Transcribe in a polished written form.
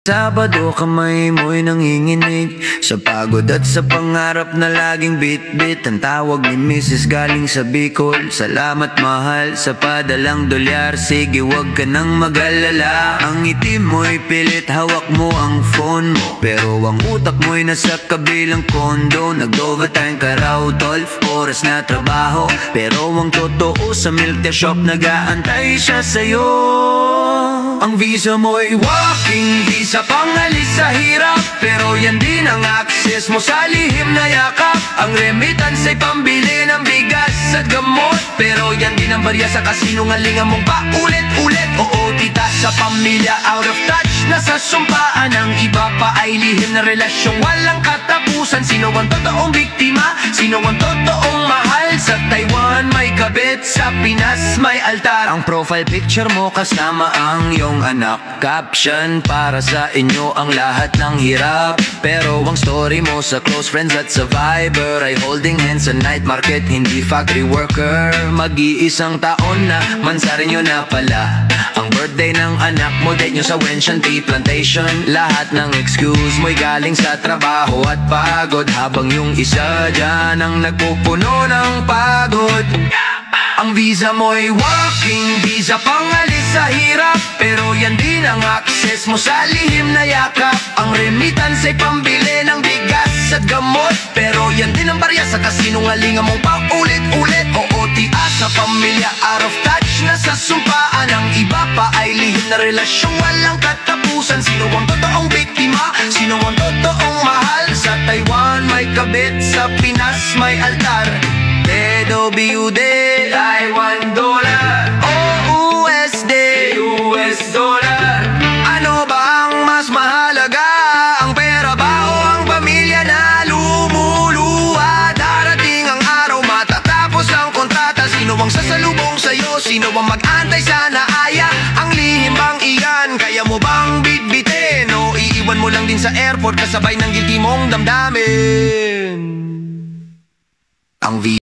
Sabado kamay mo'y nanginginig sa pagod at sa pangarap na laging bit-bit. Ang tawag ni Mrs. galing sa Bicol. Salamat mahal sa padalang dolyar. Sige wag ka nang mag-alala. Ang itim mo'y pilit, hawak mo ang phone mo, pero ang utak mo'y nasa kabilang kondo. Nag-overtime ka raw, 12 oras na trabaho, pero ang totoo sa milk tea shop nag-aantay siya sa'yo. Ang visa mo'y walking visa, pangalis sa hirap, pero yan din ang access mo sa lihim na yakap. Ang remittance ay pambili ng bigas at gamot, pero yan din ang barya sa kasinungalingan mong paulit-ulit. Oo tita, sa pamilya out of touch, nasa sumpaan. Ang iba pa ay lihim na relasyong walang katapusan. Sino ang totoong biktima? Sino ang totoong mahal? Sa Taiwan may kabit, sa Pinas may altar. Ang profile picture mo kasama ang iyong anak, caption para sa inyo ang lahat ng hirap. Pero ang story mo sa close friends at sa Viber ay holding hands sa night market, hindi factory worker. Mag-iisang taon na, mansarin nyo na pala ang birthday ng anak mo, date nyo sa Wenshan Tea Plantation. Lahat ng excuse mo'y galing sa trabaho at pagod, habang yung isa dyan ang nagpupuno ng pagod. Ang visa mo'y walking visa, pangalis sa hirap, pero yan din ang access mo sa lihim na yakap. Ang remittance ay pambili ng bigas at gamot, pero yan din ang barya sa kasinungalingan mong paulit-ulit. Oo tias sa pamilya out of touch, nasa sumpaan. Ang iba pa ay lihim na relasyong walang katapusan. Sino ang totoong biktima? Sino ang totoong mahal? Sa Taiwan may kabit, sa Pinas may altar. TWD, Taiwan dollar, o USD, US dollar. Ano ba ang mas mahalaga? Ang pera ba o ang pamilya na lumuluha? Darating ang araw, matatapos ang kontrata. Sino ang sasalubong sa'yo? Sino ang mag-antay sa naaya? Ang lihim bang iyan? Kaya mo bang bitbitin? O iiwan mo lang din sa airport kasabay ng guilty mong damdamin? Ang